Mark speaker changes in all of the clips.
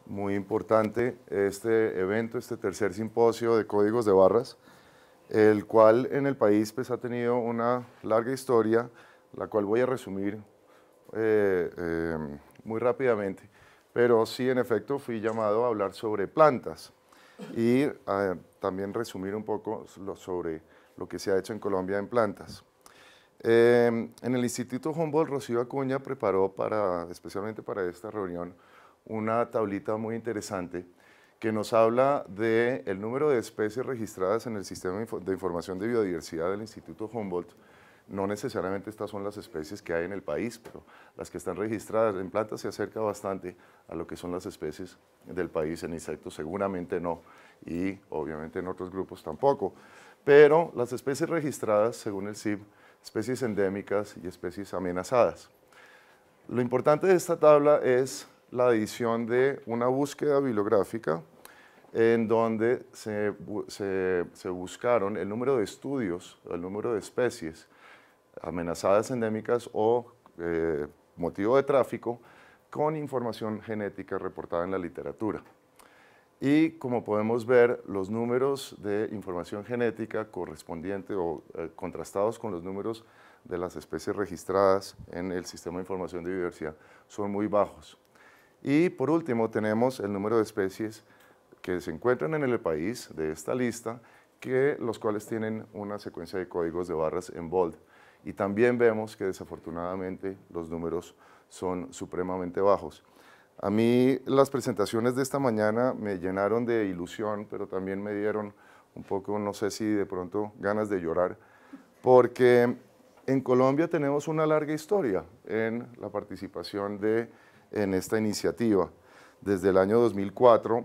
Speaker 1: muy importante este evento, este tercer simposio de códigos de barras, el cual en el país pues, ha tenido una larga historia, la cual voy a resumir muy rápidamente, pero sí, en efecto, fui llamado a hablar sobre plantas y también resumir un poco sobre lo que se ha hecho en Colombia en plantas. En el Instituto Humboldt, Rocío Acuña preparó especialmente para esta reunión una tablita muy interesante que nos habla del número de especies registradas en el Sistema de Información de Biodiversidad del Instituto Humboldt. No necesariamente estas son las especies que hay en el país, pero las que están registradas en plantas se acerca bastante a lo que son las especies del país. En insectos seguramente no, y obviamente en otros grupos tampoco. Pero las especies registradas, según el CIB, especies endémicas y especies amenazadas. Lo importante de esta tabla es la adición de una búsqueda bibliográfica en donde se buscaron el número de estudios, el número de especies amenazadas endémicas o motivo de tráfico con información genética reportada en la literatura. Y como podemos ver, los números de información genética correspondiente o contrastados con los números de las especies registradas en el Sistema de Información de Biodiversidad son muy bajos. Y por último tenemos el número de especies que se encuentran en el país de esta lista, los cuales tienen una secuencia de códigos de barras en bold. Y también vemos que desafortunadamente los números son supremamente bajos. A mí las presentaciones de esta mañana me llenaron de ilusión, pero también me dieron un poco, no sé si de pronto, ganas de llorar, porque en Colombia tenemos una larga historia en la participación en esta iniciativa. Desde el año 2004,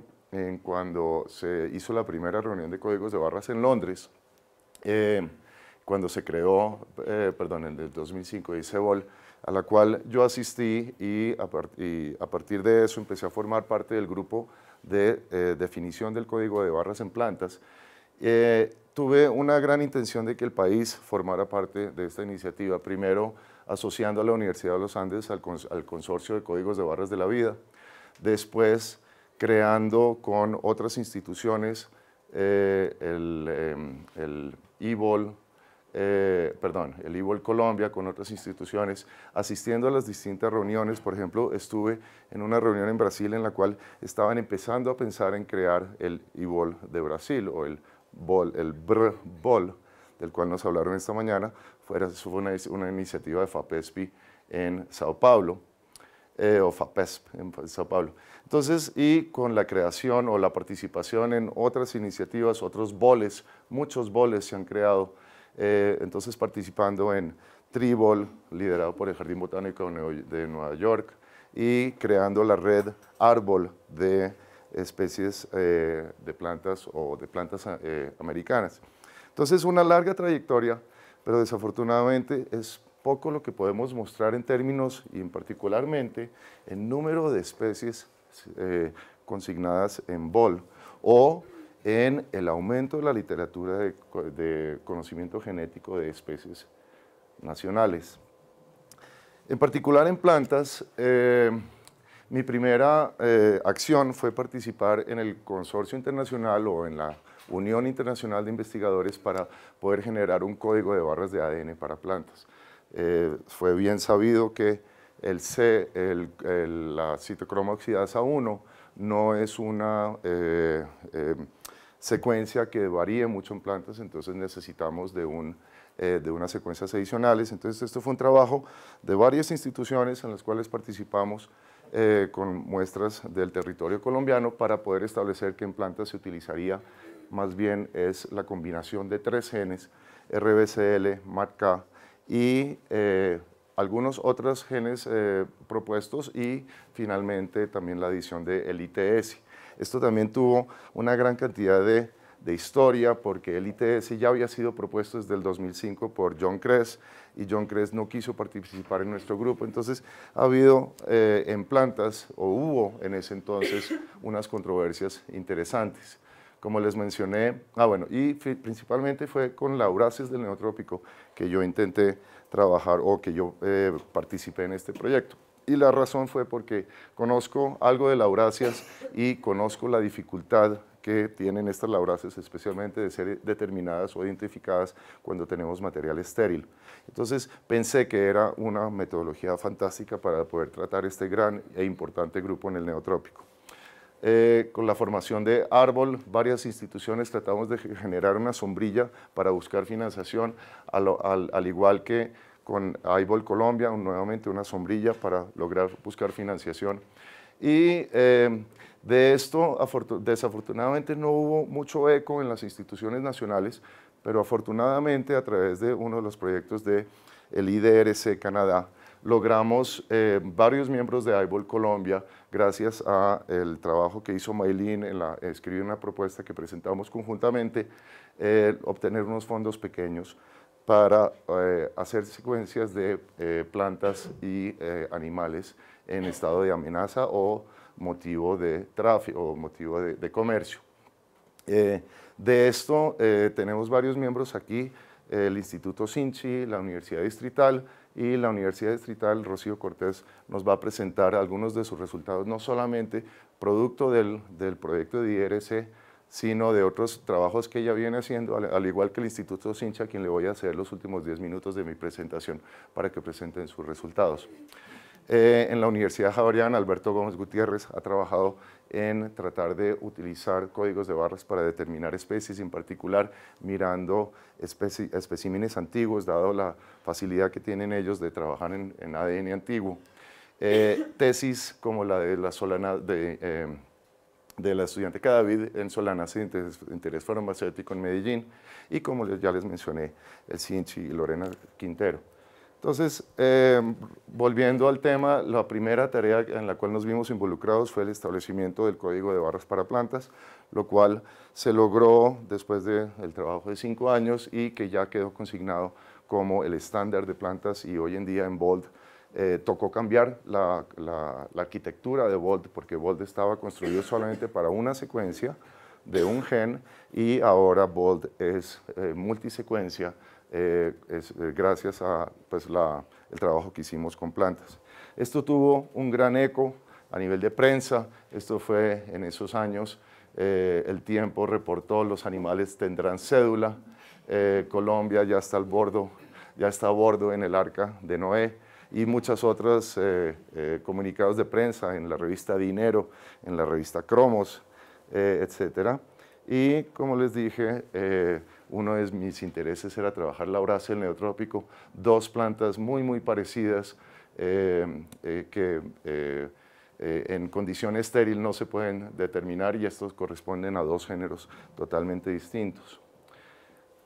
Speaker 1: cuando se hizo la primera reunión de códigos de barras en Londres, cuando se creó, en el 2005, ICEBOL, a la cual yo asistí y a partir de eso empecé a formar parte del grupo de definición del código de barras en plantas. Tuve una gran intención de que el país formara parte de esta iniciativa, primero asociando a la Universidad de los Andes al Consorcio de Códigos de Barras de la Vida, después creando con otras instituciones el IBOL, el IBOL Colombia, con otras instituciones, asistiendo a las distintas reuniones. Por ejemplo, estuve en una reunión en Brasil en la cual estaban empezando a pensar en crear el IBOL de Brasil, o el BRBOL, del cual nos hablaron esta mañana. Fue una iniciativa de FAPESP en Sao Paulo, o FAPESP en Sao Paulo. Entonces, y con la creación o la participación en otras iniciativas, otros boles, muchos boles se han creado. Entonces participando en Tribol, liderado por el Jardín Botánico de Nueva York, y creando la red Árbol de especies de plantas o de plantas americanas. Entonces una larga trayectoria, pero desafortunadamente es poco lo que podemos mostrar en términos y en particularmente en número de especies consignadas en BOL o en el aumento de la literatura de conocimiento genético de especies nacionales. En particular en plantas, mi primera acción fue participar en el consorcio internacional o en la Unión Internacional de Investigadores para poder generar un código de barras de ADN para plantas. Fue bien sabido que la citocroma oxidasa 1 no es una secuencia que varíe mucho en plantas, entonces necesitamos de unas secuencias adicionales. Entonces esto fue un trabajo de varias instituciones en las cuales participamos con muestras del territorio colombiano para poder establecer que en plantas se utilizaría más bien es la combinación de 3 genes, RBCL, MARK y algunos otros genes propuestos y finalmente también la adición de el ITS. Esto también tuvo una gran cantidad de historia porque el ITS ya había sido propuesto desde el 2005 por John Kress y John Kress no quiso participar en nuestro grupo. Entonces ha habido en plantas, o hubo en ese entonces, unas controversias interesantes. Como les mencioné, y principalmente fue con Lauraceae del Neotrópico que yo intenté trabajar o que yo participé en este proyecto. Y la razón fue porque conozco algo de lauráceas y conozco la dificultad que tienen estas lauráceas, especialmente de ser determinadas o identificadas cuando tenemos material estéril. Entonces pensé que era una metodología fantástica para poder tratar este gran e importante grupo en el neotrópico. Con la formación de árbol, varias instituciones tratamos de generar una sombrilla para buscar financiación, al igual que con AIBOL Colombia, nuevamente una sombrilla para lograr buscar financiación. Y de esto, desafortunadamente, no hubo mucho eco en las instituciones nacionales, pero afortunadamente a través de uno de los proyectos del IDRC Canadá, logramos varios miembros de AIBOL Colombia, gracias al trabajo que hizo Maylin en escribir una propuesta que presentamos conjuntamente, obtener unos fondos pequeños para hacer secuencias de plantas y animales en estado de amenaza o motivo de tráfico o motivo de comercio. De esto tenemos varios miembros aquí, el Instituto Sinchi, la Universidad Distrital, y la Universidad Distrital, Rocío Cortés, nos va a presentar algunos de sus resultados, no solamente producto del proyecto de IRC, sino de otros trabajos que ella viene haciendo, al igual que el Instituto Sinchi, a quien le voy a hacer los últimos 10 minutos de mi presentación para que presenten sus resultados. En la Universidad Javeriana, Alberto Gómez Gutiérrez ha trabajado en tratar de utilizar códigos de barras para determinar especies, en particular mirando especímenes antiguos, dado la facilidad que tienen ellos de trabajar en ADN antiguo. Tesis como la de la Solana de la estudiante Cadavid en Solanas de interés farmacéutico en Medellín, y como ya les mencioné, el Sinchi y Lorena Quintero. Entonces, volviendo al tema, la primera tarea en la cual nos vimos involucrados fue el establecimiento del código de barras para plantas, lo cual se logró después del trabajo de 5 años y que ya quedó consignado como el estándar de plantas, y hoy en día en BOLD tocó cambiar la arquitectura de BOLD, porque BOLD estaba construido solamente para una secuencia de un gen, y ahora BOLD es multisecuencia, gracias a pues, el trabajo que hicimos con plantas. Esto tuvo un gran eco a nivel de prensa. Esto fue en esos años, El Tiempo reportó: los animales tendrán cédula, Colombia ya está a bordo en el arca de Noé, y muchas otras comunicados de prensa en la revista Dinero, en la revista Cromos, etcétera. Y como les dije, uno de mis intereses era trabajar laurácea del neotrópico, dos plantas muy parecidas que en condición estéril no se pueden determinar, y estos corresponden a dos géneros totalmente distintos.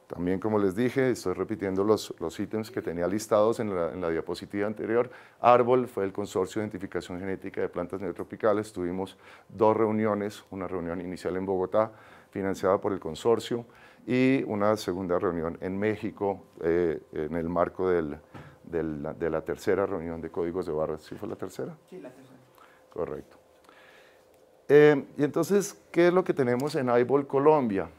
Speaker 1: También, como les dije, estoy repitiendo los ítems que tenía listados en la diapositiva anterior. Árbol fue el Consorcio de Identificación Genética de Plantas Neotropicales. Tuvimos 2 reuniones, una reunión inicial en Bogotá, financiada por el consorcio, y una segunda reunión en México, en el marco de la tercera reunión de códigos de barras. ¿Sí fue la tercera?
Speaker 2: Sí, la tercera.
Speaker 1: Correcto. Y entonces, ¿qué es lo que tenemos en AIBOL Colombia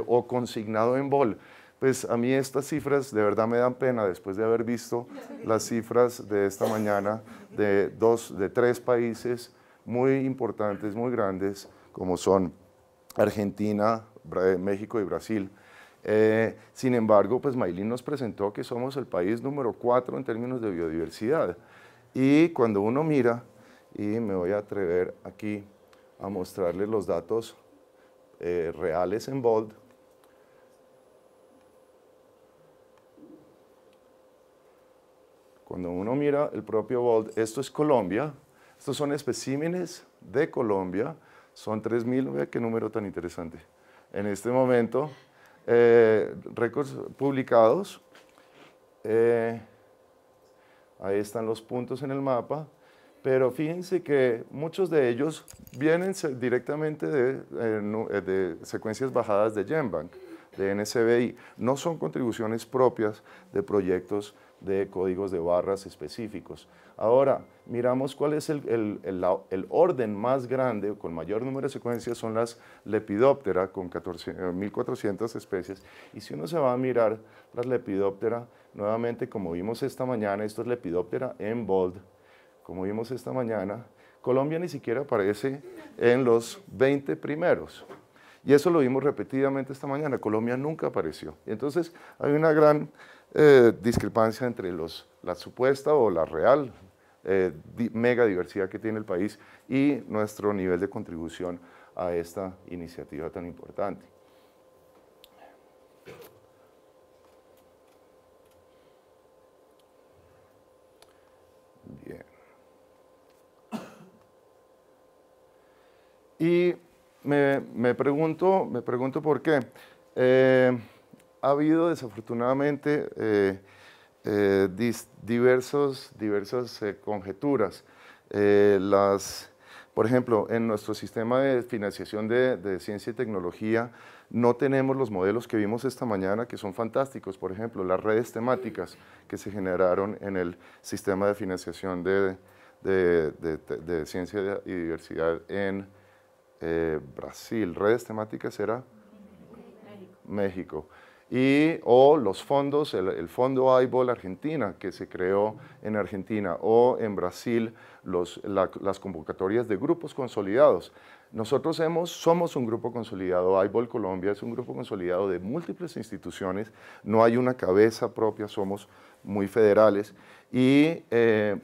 Speaker 1: o consignado en BOL? Pues a mí estas cifras de verdad me dan pena después de haber visto las cifras de esta mañana de 3 países muy importantes, muy grandes, como son Argentina, México y Brasil. Sin embargo, pues Maylin nos presentó que somos el país número 4 en términos de biodiversidad. Y cuando uno mira, y me voy a atrever aquí a mostrarles los datos reales en BOLD. Cuando uno mira el propio BOLD, esto es Colombia, estos son especímenes de Colombia, son 3.000, vea qué número tan interesante. En este momento, récords publicados, ahí están los puntos en el mapa, pero fíjense que muchos de ellos vienen directamente de secuencias bajadas de GenBank, de NCBI. No son contribuciones propias de proyectos de códigos de barras específicos. Ahora, miramos cuál es el orden más grande, con mayor número de secuencias, son las Lepidoptera, con 1.400 especies. Y si uno se va a mirar las Lepidoptera, nuevamente, como vimos esta mañana, esto es Lepidoptera en BOLD, como vimos esta mañana, Colombia ni siquiera aparece en los 20 primeros. Y eso lo vimos repetidamente esta mañana, Colombia nunca apareció. Y entonces hay una gran discrepancia entre la supuesta o la real mega diversidad que tiene el país y nuestro nivel de contribución a esta iniciativa tan importante. Bien. Y me pregunto por qué. Ha habido desafortunadamente diversas conjeturas. Por ejemplo, en nuestro sistema de financiación de ciencia y tecnología no tenemos los modelos que vimos esta mañana, que son fantásticos. Por ejemplo, las redes temáticas que se generaron en el sistema de financiación de ciencia y diversidad en Brasil. ¿Redes temáticas era? México. O los fondos, el fondo AIBOL Argentina, que se creó en Argentina, o en Brasil, las convocatorias de grupos consolidados. Nosotros somos un grupo consolidado, AIBOL Colombia es un grupo consolidado de múltiples instituciones, no hay una cabeza propia, somos muy federales,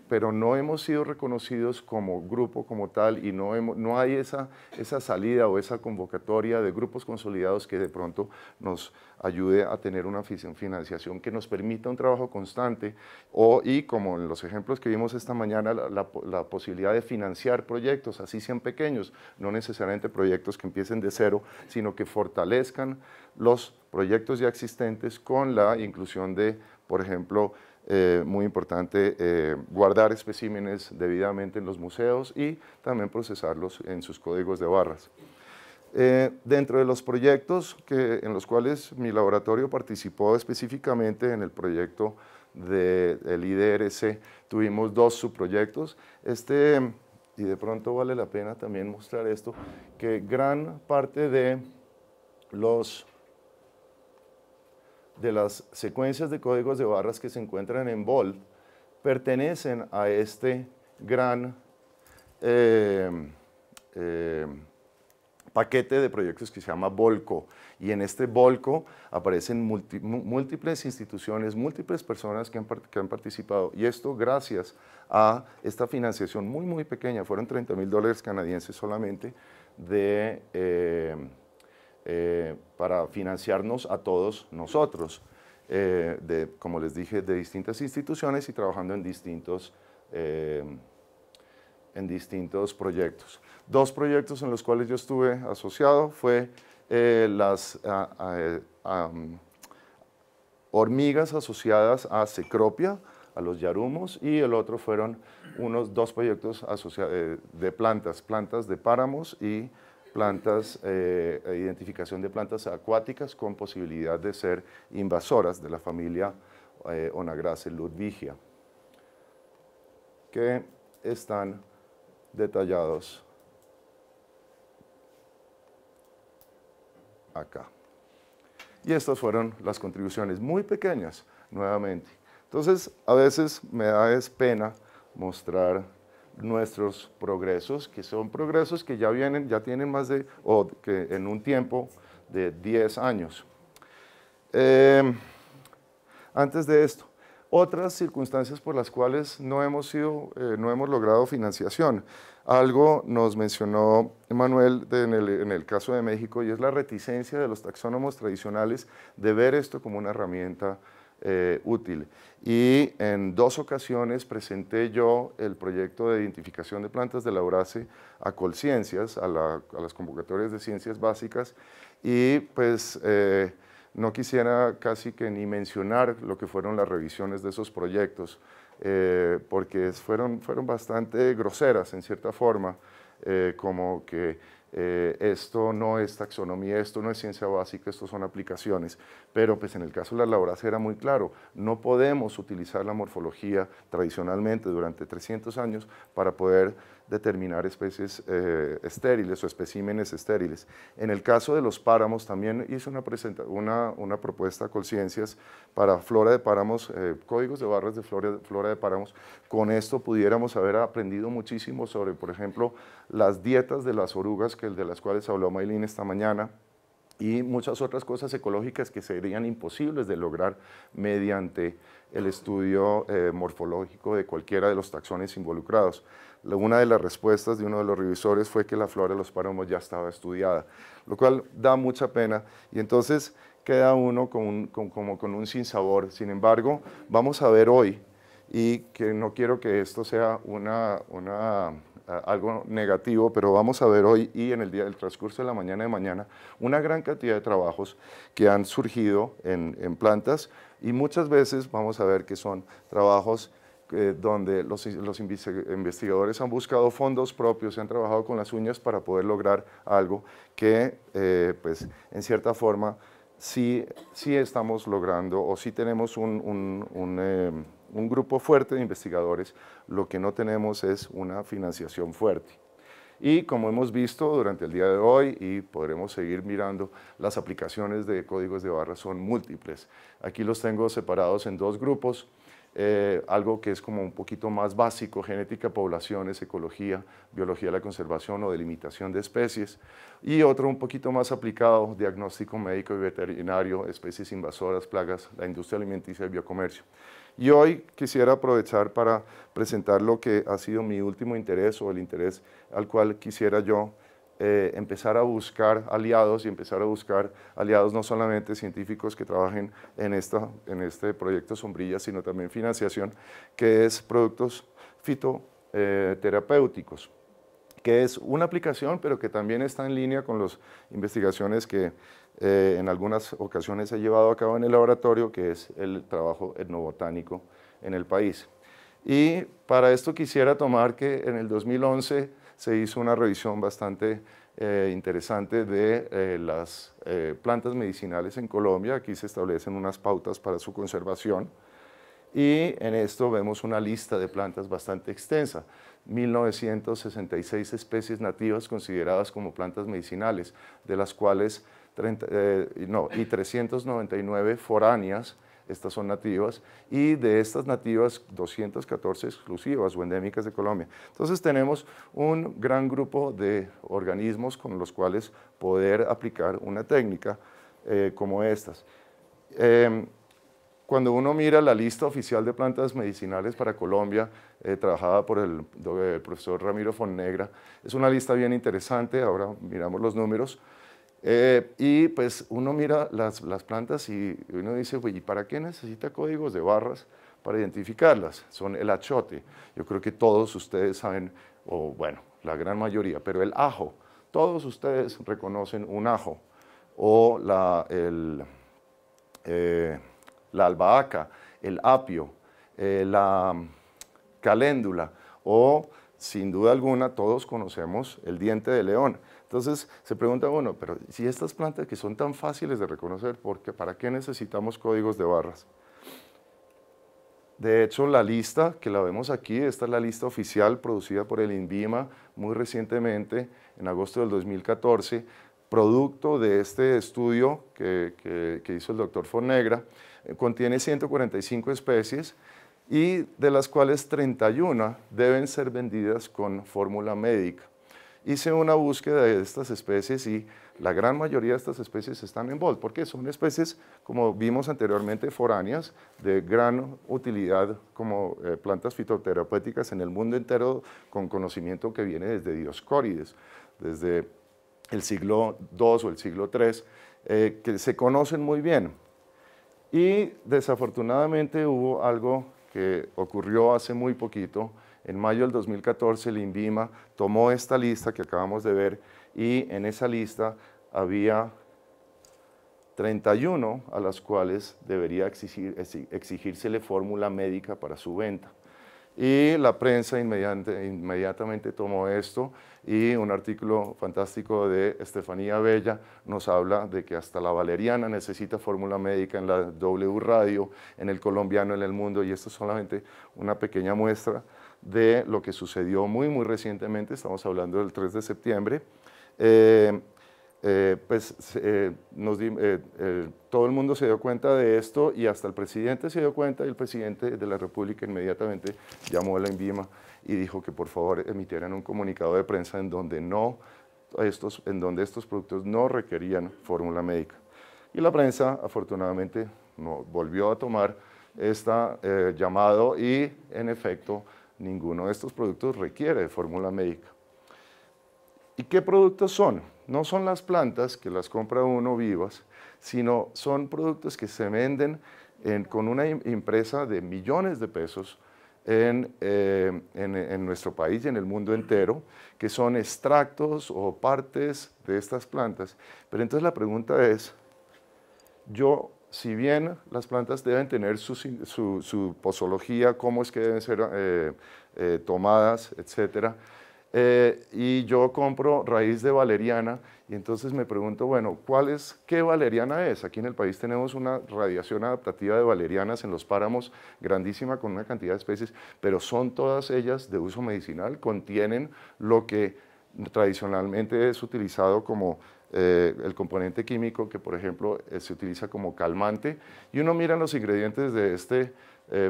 Speaker 1: pero no hemos sido reconocidos como grupo como tal y no hay esa salida o esa convocatoria de grupos consolidados que de pronto nos ayude a tener una financiación que nos permita un trabajo constante y como en los ejemplos que vimos esta mañana, la posibilidad de financiar proyectos, así sean pequeños, no necesariamente proyectos que empiecen de cero, sino que fortalezcan los proyectos ya existentes con la inclusión de, por ejemplo, muy importante, guardar especímenes debidamente en los museos y también procesarlos en sus códigos de barras. Dentro de los proyectos en los cuales mi laboratorio participó específicamente en el proyecto del IDRC, tuvimos 2 subproyectos. Y de pronto vale la pena también mostrar esto, que gran parte de las secuencias de códigos de barras que se encuentran en BOL pertenecen a este gran paquete de proyectos que se llama Volco, y en este Volco aparecen múltiples instituciones, múltiples personas que han participado, y esto gracias a esta financiación muy pequeña, fueron $30,000 canadienses solamente, para financiarnos a todos nosotros, como les dije, de distintas instituciones y trabajando en distintos proyectos. 2 proyectos en los cuales yo estuve asociado fue las hormigas asociadas a Cecropia, a los yarumos, y el otro fueron 2 proyectos de plantas de páramos y identificación de plantas acuáticas con posibilidad de ser invasoras de la familia Onagraceae ludwigia, que están detallados acá. Y estas fueron las contribuciones muy pequeñas, nuevamente. Entonces, a veces me da pena mostrar nuestros progresos, que son progresos que ya tienen más que en un tiempo de 10 años. Antes de esto, otras circunstancias por las cuales no hemos logrado financiación. Algo nos mencionó Manuel en el caso de México, y es la reticencia de los taxónomos tradicionales de ver esto como una herramienta útil. Y en 2 ocasiones presenté yo el proyecto de identificación de plantas de Lauraceae a Colciencias, a las convocatorias de ciencias básicas, y pues no quisiera casi que ni mencionar lo que fueron las revisiones de esos proyectos, porque fueron bastante groseras en cierta forma, como que esto no es taxonomía, esto no es ciencia básica, esto son aplicaciones. Pero pues en el caso de la Lauraceae era muy claro, no podemos utilizar la morfología tradicionalmente durante 300 años para poder determinar especies estériles o especímenes estériles. En el caso de los páramos también hice una propuesta a Colciencias para flora de páramos, códigos de barras de flora de páramos. Con esto pudiéramos haber aprendido muchísimo sobre, por ejemplo, las dietas de las orugas, de las cuales habló Maylin esta mañana, y muchas otras cosas ecológicas que serían imposibles de lograr mediante el estudio morfológico de cualquiera de los taxones involucrados. Una de las respuestas de uno de los revisores fue que la flora de los páramos ya estaba estudiada, lo cual da mucha pena, y entonces queda uno como con un sinsabor. Sin embargo, vamos a ver hoy, y que no quiero que esto sea algo negativo, pero vamos a ver hoy y en el transcurso de la mañana de mañana una gran cantidad de trabajos que han surgido en plantas, y muchas veces vamos a ver que son trabajos donde los investigadores han buscado fondos propios y han trabajado con las uñas para poder lograr algo que, pues, en cierta forma, sí estamos logrando, o sí tenemos un grupo fuerte de investigadores. Lo que no tenemos es una financiación fuerte. Y como hemos visto durante el día de hoy, y podremos seguir mirando, las aplicaciones de códigos de barras son múltiples. Aquí los tengo separados en dos grupos. Algo que es como un poquito más básico: genética, poblaciones, ecología, biología de la conservación o delimitación de especies, y otro un poquito más aplicado: diagnóstico médico y veterinario, especies invasoras, plagas, la industria alimenticia y biocomercio. Y hoy quisiera aprovechar para presentar lo que ha sido mi último interés, o el interés al cual quisiera yo empezar a buscar aliados, y empezar a buscar aliados no solamente científicos que trabajen en este proyecto Sombrilla, sino también financiación, que es productos fitoterapéuticos, que es una aplicación, pero que también está en línea con las investigaciones que en algunas ocasiones he llevado a cabo en el laboratorio, que es el trabajo etnobotánico en el país. Y para esto quisiera tomar que en el 2011 se hizo una revisión bastante interesante de las plantas medicinales en Colombia. Aquí se establecen unas pautas para su conservación, y en esto vemos una lista de plantas bastante extensa: 1966 especies nativas consideradas como plantas medicinales, de las cuales 399 foráneas. Estas son nativas, y de estas nativas 214 exclusivas o endémicas de Colombia. Entonces tenemos un gran grupo de organismos con los cuales poder aplicar una técnica como estas. Cuando uno mira la lista oficial de plantas medicinales para Colombia, trabajada por el profesor Ramiro Fonnegra, es una lista bien interesante. Ahora miramos los números. Y pues uno mira las plantas y uno dice: ¿y para qué necesita códigos de barras para identificarlas? Son el achote. Yo creo que todos ustedes saben, o bueno, la gran mayoría, pero el ajo, todos ustedes reconocen un ajo, o la albahaca, el apio, la caléndula, o sin duda alguna todos conocemos el diente de león. Entonces se pregunta uno: pero si estas plantas que son tan fáciles de reconocer, ¿para qué necesitamos códigos de barras? De hecho, la lista que la vemos aquí, esta es la lista oficial producida por el INVIMA muy recientemente, en agosto del 2014, producto de este estudio que hizo el doctor Fonnegra. Contiene 145 especies, y de las cuales 31 deben ser vendidas con fórmula médica. Hice una búsqueda de estas especies, y la gran mayoría de estas especies están en BOLD, porque son especies, como vimos anteriormente, foráneas, de gran utilidad como plantas fitoterapéuticas en el mundo entero, con conocimiento que viene desde Dioscórides, desde el siglo II o el siglo III, que se conocen muy bien. Y desafortunadamente hubo algo que ocurrió hace muy poquito. En mayo del 2014 el INVIMA tomó esta lista que acabamos de ver, y en esa lista había 31 a las cuales debería exigírsele fórmula médica para su venta. Y la prensa inmediatamente tomó esto, y un artículo fantástico de Estefanía Bella nos habla de que hasta la valeriana necesita fórmula médica, en la W Radio, en el Colombiano, en el Mundo, y esto es solamente una pequeña muestra de lo que sucedió muy recientemente, estamos hablando del 3 de septiembre, todo el mundo se dio cuenta de esto y hasta el presidente se dio cuenta y el presidente de la República inmediatamente llamó a la INVIMA y dijo que por favor emitieran un comunicado de prensa en donde estos productos no requerían fórmula médica. Y la prensa afortunadamente volvió a tomar este llamado y en efecto ninguno de estos productos requiere de fórmula médica. ¿Y qué productos son? No son las plantas que las compra uno vivas, sino son productos que se venden con una empresa de millones de pesos en nuestro país y en el mundo entero, que son extractos o partes de estas plantas. Pero entonces la pregunta es, si bien las plantas deben tener su posología, cómo es que deben ser tomadas, etcétera, y yo compro raíz de valeriana y entonces me pregunto, bueno, ¿qué valeriana es? Aquí en el país tenemos una radiación adaptativa de valerianas en los páramos grandísima con una cantidad de especies, pero son todas ellas de uso medicinal, contienen lo que tradicionalmente es utilizado como el componente químico que, por ejemplo, se utiliza como calmante, y uno mira los ingredientes de este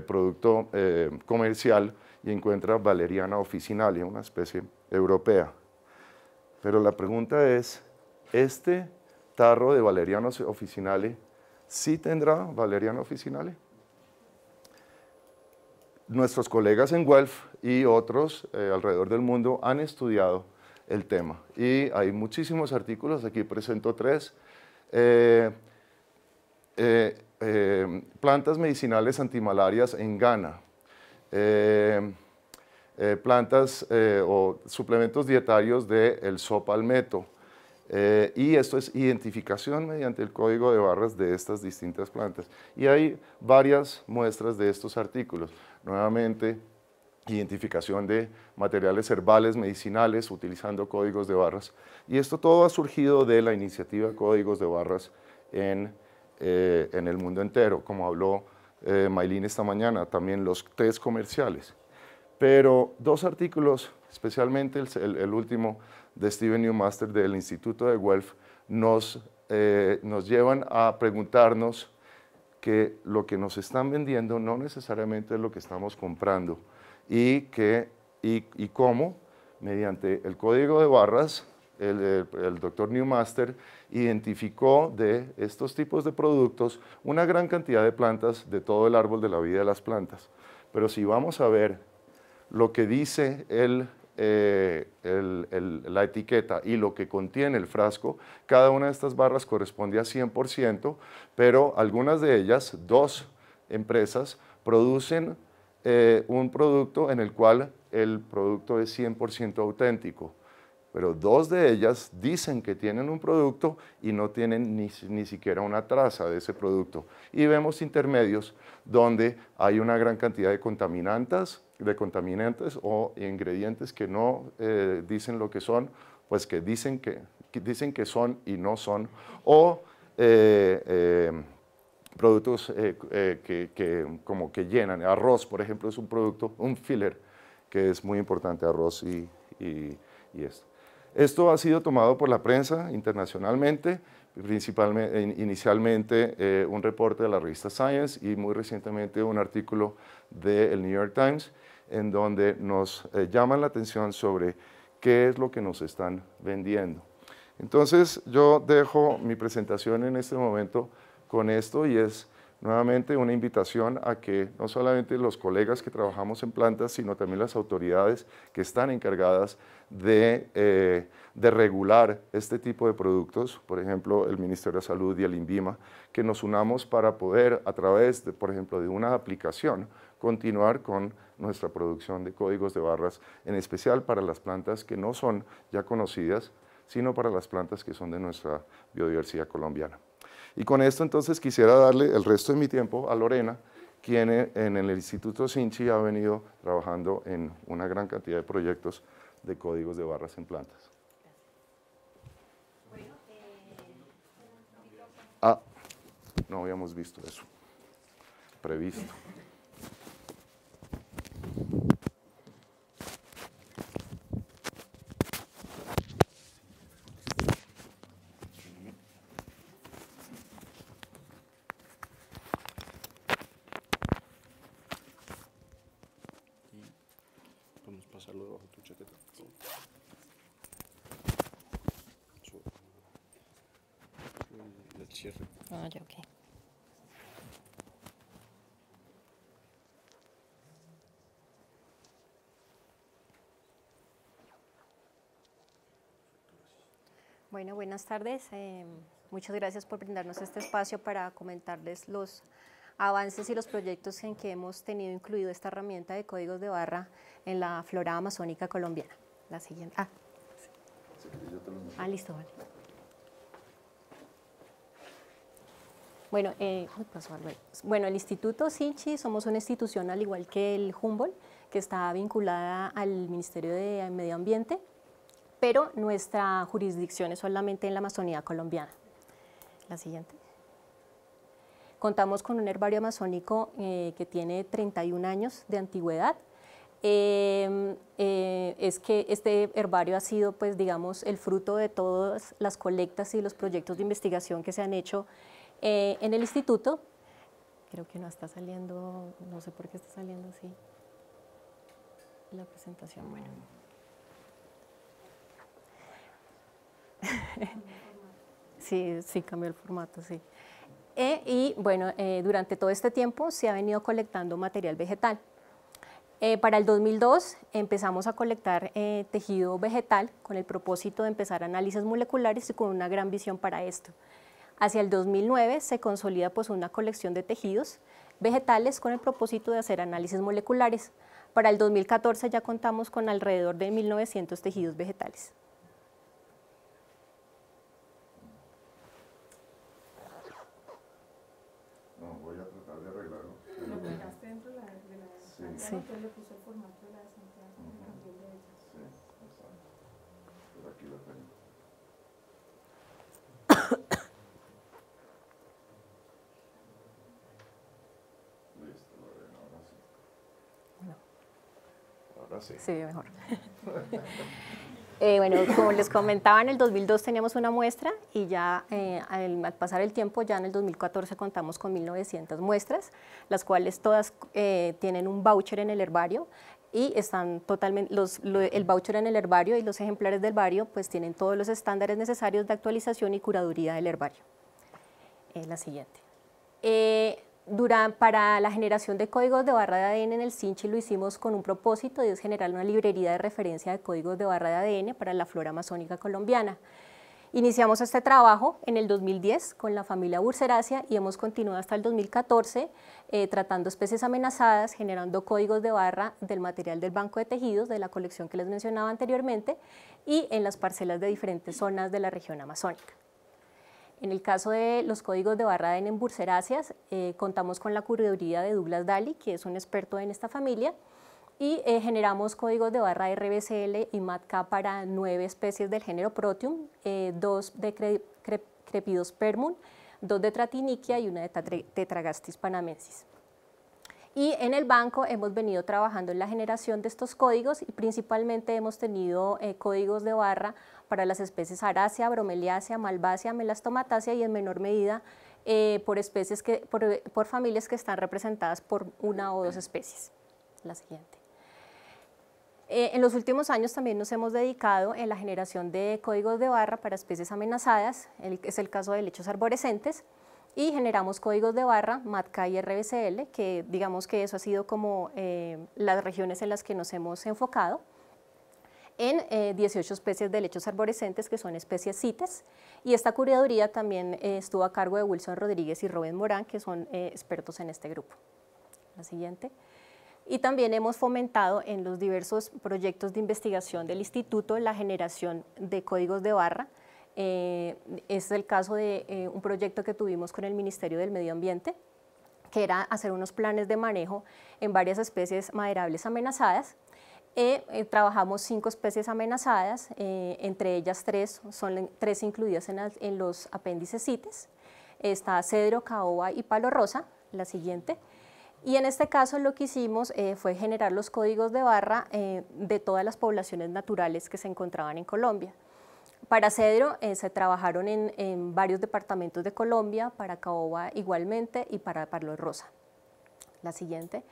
Speaker 1: producto comercial y encuentra Valeriana officinalia, una especie europea. Pero la pregunta es, ¿este tarro de Valeriana officinale sí tendrá Valeriana officinale? Nuestros colegas en Guelph y otros alrededor del mundo han estudiado el tema y hay muchísimos artículos, aquí presento 3. Plantas medicinales antimalarias en Ghana, plantas o suplementos dietarios del sopalmeto, y esto es identificación mediante el código de barras de estas distintas plantas. Y hay varias muestras de estos artículos. Nuevamente, identificación de materiales herbales, medicinales, utilizando códigos de barras. Y esto todo ha surgido de la iniciativa Códigos de Barras en el mundo entero, como habló Maylin esta mañana, también los test comerciales. Pero 2 artículos, especialmente el último de Steven Newmaster del Instituto de Guelph, nos llevan a preguntarnos que lo que nos están vendiendo no necesariamente es lo que estamos comprando y cómo, mediante el código de barras, el doctor Newmaster identificó de estos tipos de productos una gran cantidad de plantas de todo el árbol de la vida de las plantas. Pero si vamos a ver lo que dice la etiqueta y lo que contiene el frasco, cada una de estas barras corresponde a 100%, pero algunas de ellas, 2 empresas, producen un producto en el cual el producto es 100% auténtico, pero 2 de ellas dicen que tienen un producto y no tienen ni siquiera una traza de ese producto. Y vemos intermedios donde hay una gran cantidad de contaminantes o ingredientes que no dicen lo que son, pues que dicen que son y no son, o productos como que llenan. Arroz, por ejemplo, es un producto, un filler, que es muy importante, arroz y esto. Esto ha sido tomado por la prensa internacionalmente, principalmente, inicialmente un reporte de la revista Science y muy recientemente un artículo del New York Times, en donde nos llaman la atención sobre qué es lo que nos están vendiendo. Entonces, yo dejo mi presentación en este momento con esto y es nuevamente una invitación a que no solamente los colegas que trabajamos en plantas, sino también las autoridades que están encargadas de regular este tipo de productos, por ejemplo, el Ministerio de Salud y el INVIMA, que nos unamos para poder, a través, por ejemplo, de una aplicación, continuar con nuestra producción de códigos de barras, en especial para las plantas que no son ya conocidas, sino para las plantas que son de nuestra biodiversidad colombiana. Y con esto entonces quisiera darle el resto de mi tiempo a Lorena, quien en el Instituto Sinchi ha venido trabajando en una gran cantidad de proyectos de códigos de barras en plantas. No habíamos visto eso, previsto.
Speaker 2: debajo de tu chaqueta. Sí. El cierre.
Speaker 3: Ah, ya, ok. Bueno, buenas tardes. Muchas gracias por brindarnos este espacio para comentarles los avances y los proyectos en que hemos tenido incluido esta herramienta de códigos de barra en la flora amazónica colombiana. La siguiente. Listo, vale. Bueno, el Instituto Sinchi somos una institución al igual que el Humboldt, que está vinculada al Ministerio de Medio Ambiente, pero nuestra jurisdicción es solamente en la Amazonía colombiana. La siguiente. Contamos con un herbario amazónico que tiene 31 años de antigüedad. Es que este herbario ha sido, pues, digamos, el fruto de todas las colectas y los proyectos de investigación que se han hecho en el instituto. Creo que no está saliendo, no sé por qué está saliendo así la presentación. Bueno. Sí, cambió el formato, sí. Y bueno, durante todo este tiempo se ha venido colectando material vegetal. Para el 2002 empezamos a colectar tejido vegetal con el propósito de empezar análisis moleculares y con una gran visión para esto. Hacia el 2009 se consolida pues una colección de tejidos vegetales con el propósito de hacer análisis moleculares. Para el 2014 ya contamos con alrededor de 1.900 tejidos vegetales.
Speaker 1: No, voy a tratar de arreglarlo.
Speaker 4: Lo pegaste dentro de la
Speaker 1: sí.
Speaker 4: entonces le puse el formato de la de Santiago, también de ella.
Speaker 1: Sí, exacto. Pero aquí lo tengo. Listo, Lorena, ahora sí.
Speaker 3: No.
Speaker 1: Ahora sí.
Speaker 3: Sí, mejor. Bueno, como les comentaba, en el 2002 teníamos una muestra y ya al pasar el tiempo, ya en el 2014 contamos con 1.900 muestras, las cuales todas tienen un voucher en el herbario y están totalmente, el voucher en el herbario y los ejemplares del herbario pues tienen todos los estándares necesarios de actualización y curaduría del herbario. La siguiente. Para la generación de códigos de barra de ADN en el Sinchi lo hicimos con un propósito y es generar una librería de referencia de códigos de barra de ADN para la flora amazónica colombiana. Iniciamos este trabajo en el 2010 con la familia Burseracea y hemos continuado hasta el 2014 tratando especies amenazadas, generando códigos de barra del material del banco de tejidos de la colección que les mencionaba anteriormente y en las parcelas de diferentes zonas de la región amazónica. En el caso de los códigos de barra de ADN en Burseráceas, contamos con la curaduría de Douglas Daly, que es un experto en esta familia, y generamos códigos de barra RBCL y MATK para 9 especies del género Proteum, 2 de Crepidospermum, 2 de Tratiniquia y 1 de Tetragastis panamensis. Y en el banco hemos venido trabajando en la generación de estos códigos y principalmente hemos tenido códigos de barra para las especies Aracea, Bromeliacea, Malvacia, Melastomatácea y en menor medida por familias que están representadas por 1 o 2 especies. La siguiente. En los últimos años también nos hemos dedicado en la generación de códigos de barra para especies amenazadas, es el caso de helechos arborescentes, y generamos códigos de barra, MATK y RBCL, que digamos que eso ha sido como las regiones en las que nos hemos enfocado, en 18 especies de helechos arborescentes que son especies CITES, y esta curaduría también estuvo a cargo de Wilson Rodríguez y Robin Morán, que son expertos en este grupo. La siguiente. Y también hemos fomentado en los diversos proyectos de investigación del instituto la generación de códigos de barra. Es el caso de un proyecto que tuvimos con el Ministerio del Medio Ambiente, que era hacer unos planes de manejo en varias especies maderables amenazadas. Trabajamos 5 especies amenazadas, entre ellas 3 son 3 incluidas en los apéndices CITES. Está cedro, caoba y palo rosa, la siguiente. Y en este caso lo que hicimos fue generar los códigos de barra de todas las poblaciones naturales que se encontraban en Colombia. Para cedro se trabajaron en varios departamentos de Colombia, para caoba igualmente y para palo rosa. La siguiente.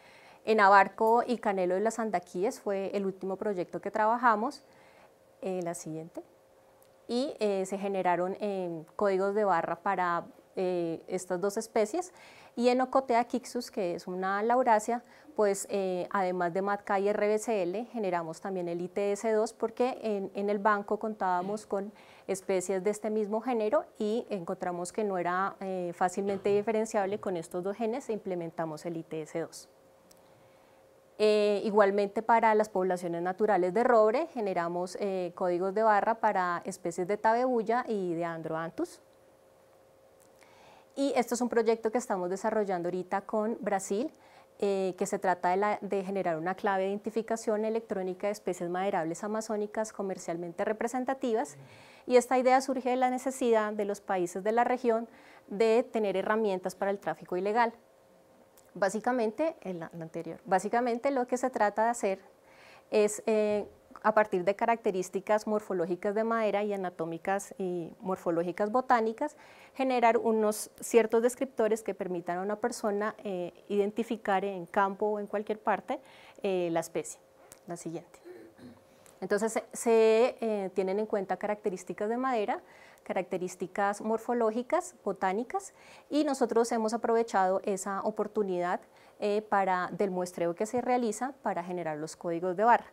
Speaker 3: En Abarco y Canelo de las Andaquíes fue el último proyecto que trabajamos, la siguiente, y se generaron códigos de barra para estas dos especies, y en Ocotea quixus, que es una laurácea, pues además de MATCA y RBCL, generamos también el ITS2 porque en el banco contábamos con especies de este mismo género y encontramos que no era fácilmente diferenciable con estos dos genes e implementamos el ITS2. Igualmente para las poblaciones naturales de roble generamos códigos de barra para especies de tabebulla y de Androanthus. Y esto es un proyecto que estamos desarrollando ahorita con Brasil, que se trata de generar una clave de identificación electrónica de especies maderables amazónicas comercialmente representativas, y esta idea surge de la necesidad de los países de la región de tener herramientas para el tráfico ilegal. Básicamente, básicamente lo que se trata de hacer es, a partir de características morfológicas de madera y anatómicas y morfológicas botánicas, generar unos ciertos descriptores que permitan a una persona identificar en campo o en cualquier parte la especie. La siguiente. Entonces se tienen en cuenta características de madera, características morfológicas, botánicas, y nosotros hemos aprovechado esa oportunidad del muestreo que se realiza para generar los códigos de barra.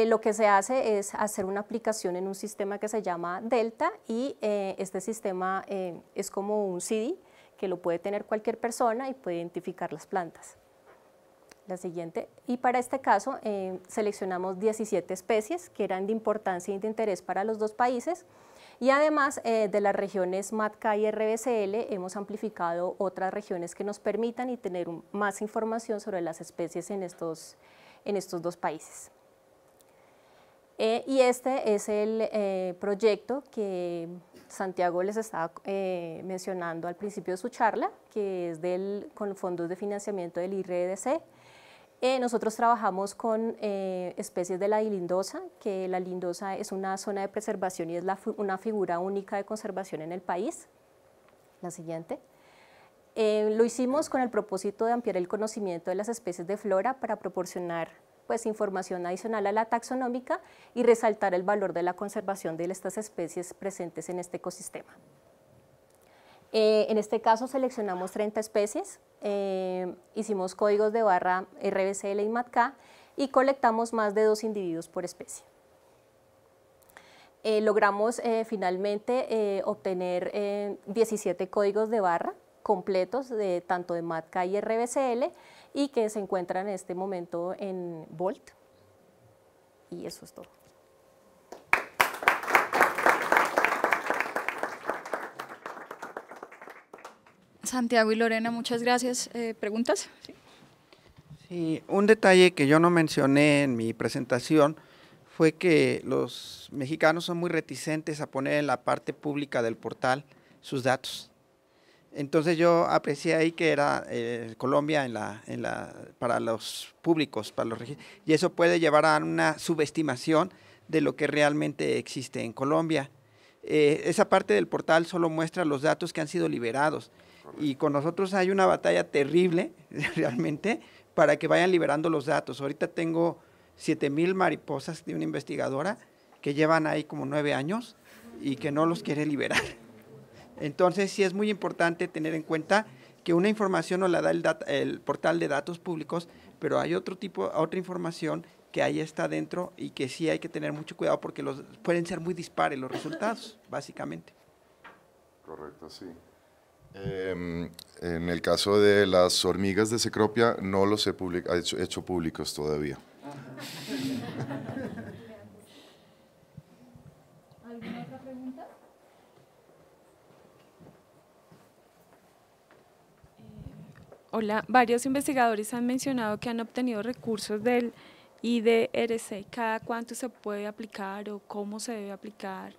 Speaker 3: Lo que se hace es hacer una aplicación en un sistema que se llama Delta, y este sistema es como un CD que lo puede tener cualquier persona y puede identificar las plantas. La siguiente. Y para este caso seleccionamos 17 especies que eran de importancia y de interés para los dos países, y además de las regiones MATCA y RBCL hemos amplificado otras regiones que nos permitan y tener más información sobre las especies en estos dos países. Y este es el proyecto que Santiago les estaba mencionando al principio de su charla, que es con fondos de financiamiento del IRDC. Nosotros trabajamos con especies de la lindosa, que la lindosa es una zona de preservación y es una figura única de conservación en el país. La siguiente. Lo hicimos con el propósito de ampliar el conocimiento de las especies de flora para proporcionar información adicional a la taxonómica y resaltar el valor de la conservación de estas especies presentes en este ecosistema. En este caso seleccionamos 30 especies, hicimos códigos de barra RBCL y MATCA y colectamos más de 2 individuos por especie. Logramos finalmente obtener 17 códigos de barra completos tanto de MATCA y RBCL, y que se encuentran en este momento en Volt. Y eso es todo.
Speaker 5: Santiago y Lorena, muchas gracias. ¿Preguntas? ¿Sí?
Speaker 6: Sí, un detalle que yo no mencioné en mi presentación fue que los mexicanos son muy reticentes a poner en la parte pública del portal sus datos. Entonces yo aprecié ahí que era Colombia para los públicos, para los registros, y eso puede llevar a una subestimación de lo que realmente existe en Colombia. Esa parte del portal solo muestra los datos que han sido liberados, y con nosotros hay una batalla terrible realmente para que vayan liberando los datos. Ahorita tengo 7,000 mariposas de una investigadora que llevan ahí como 9 años y que no los quiere liberar. Entonces sí es muy importante tener en cuenta que una información nos la da el portal de datos públicos, pero hay otra información que ahí está dentro y que sí hay que tener mucho cuidado porque pueden ser muy dispares los resultados, básicamente.
Speaker 1: Correcto, sí. En el caso de las hormigas de Cecropia no los he hecho públicos todavía.
Speaker 4: ¿Alguna otra pregunta?
Speaker 7: Hola, varios investigadores han mencionado que han obtenido recursos del IDRC. ¿Cada cuánto se puede aplicar o cómo se debe aplicar?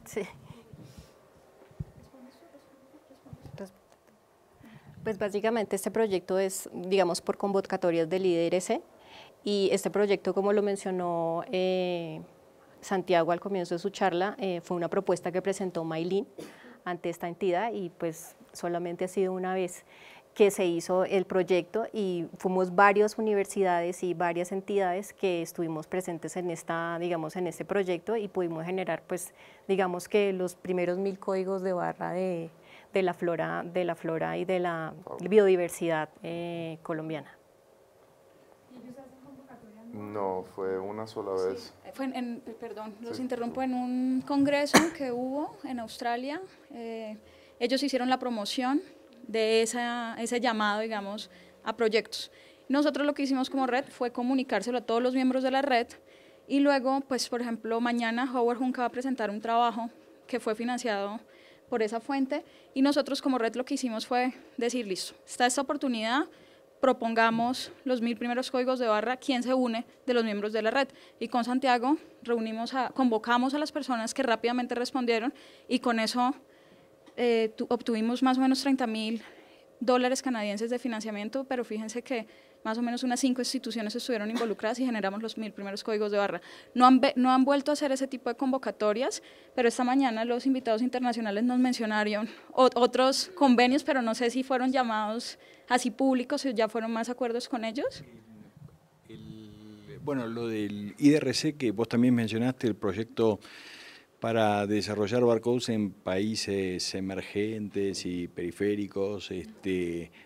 Speaker 3: Sí. Pues básicamente este proyecto es, digamos, por convocatorias del IDRC, y este proyecto, como lo mencionó Santiago al comienzo de su charla, fue una propuesta que presentó Maylin ante esta entidad, y pues solamente ha sido una vez que se hizo el proyecto y fuimos varias universidades y varias entidades que estuvimos presentes en digamos, en este proyecto y pudimos generar, pues, digamos que los primeros 1000 códigos de barra de la flora y de la biodiversidad colombiana.
Speaker 1: No, fue una sola vez.
Speaker 5: Fue perdón, los
Speaker 1: Sí.
Speaker 5: interrumpo, en un congreso que hubo en Australia. Ellos hicieron la promoción de ese llamado, digamos, a proyectos. Nosotros lo que hicimos como red fue comunicárselo a todos los miembros de la red y luego, pues, por ejemplo, mañana Howard Junca va a presentar un trabajo que fue financiado por esa fuente y nosotros como red lo que hicimos fue decir, listo, está esta oportunidad, propongamos los 1000 primeros códigos de barra, quién se une de los miembros de la red. Y con Santiago convocamos a las personas que rápidamente respondieron y con eso obtuvimos más o menos $30.000 canadienses de financiamiento, pero fíjense que más o menos unas 5 instituciones estuvieron involucradas y generamos los 1000 primeros códigos de barra. No han vuelto a hacer ese tipo de convocatorias, pero esta mañana los invitados internacionales nos mencionaron otros convenios, pero no sé si fueron llamados así públicos o ya fueron más acuerdos con ellos.
Speaker 2: Bueno, lo del IDRC que vos también mencionaste, el proyecto para desarrollar barcodes en países emergentes y periféricos.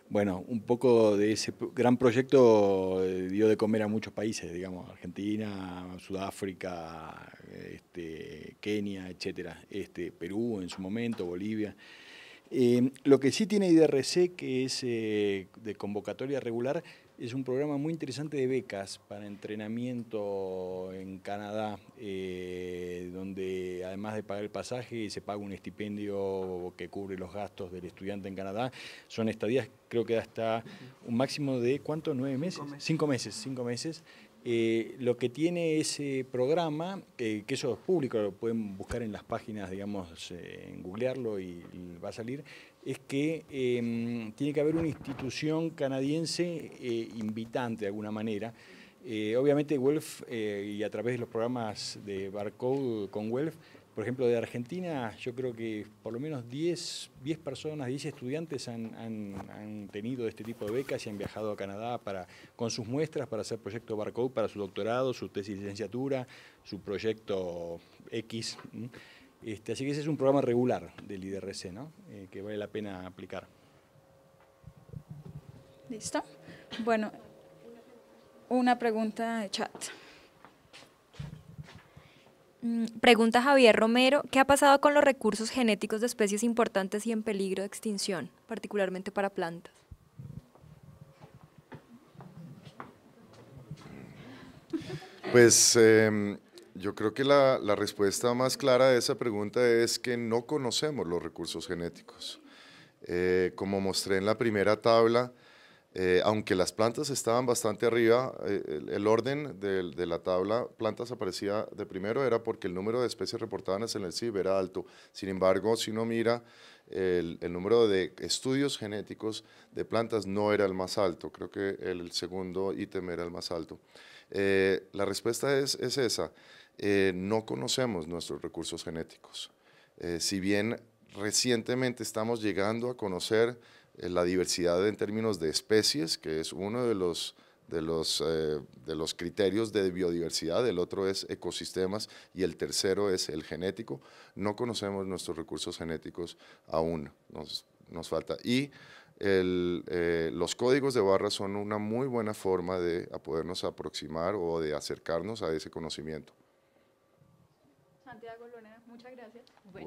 Speaker 2: Bueno, un poco de ese gran proyecto dio de comer a muchos países, digamos, Argentina, Sudáfrica, Kenia, etcétera, Perú en su momento, Bolivia. Lo que sí tiene IDRC, que es de convocatoria regular, es un programa muy interesante de becas para entrenamiento en Canadá, donde además de pagar el pasaje se paga un estipendio que cubre los gastos del estudiante en Canadá. Son estadías, creo que hasta un máximo de, ¿cuánto? ¿9 meses? 5 meses. 5 meses. Lo que tiene ese programa, que eso es público, lo pueden buscar en las páginas, digamos, en googlearlo y va a salir, es que tiene que haber una institución canadiense invitante de alguna manera. Obviamente Guelph, y a través de los programas de Barcode con Guelph, por ejemplo, de Argentina, yo creo que por lo menos 10 personas, 10 estudiantes han tenido este tipo de becas y han viajado a Canadá con sus muestras para hacer proyecto Barcode para su doctorado, su tesis de licenciatura, su proyecto X. Así que ese es un programa regular del IDRC, ¿no? Que vale la pena aplicar.
Speaker 5: ¿Listo? Bueno, una pregunta de chat.
Speaker 8: Pregunta Javier Romero, ¿qué ha pasado con los recursos genéticos de especies importantes y en peligro de extinción, particularmente para plantas?
Speaker 1: Pues yo creo que la respuesta más clara a esa pregunta es que no conocemos los recursos genéticos. Como mostré en la primera tabla, aunque las plantas estaban bastante arriba, el orden de la tabla, plantas aparecía de primero, era porque el número de especies reportadas en el CIB era alto. Sin embargo, si uno mira, el número de estudios genéticos de plantas no era el más alto, creo que el segundo ítem era el más alto. La respuesta es esa, no conocemos nuestros recursos genéticos. Si bien recientemente estamos llegando a conocer la diversidad en términos de especies, que es uno de los criterios de biodiversidad, el otro es ecosistemas y el tercero es el genético. No conocemos nuestros recursos genéticos aún, nos falta. Y los códigos de barra son una muy buena forma de podernos aproximar o de acercarnos a ese conocimiento.
Speaker 5: Santiago, Lorena, muchas gracias.
Speaker 1: Bueno.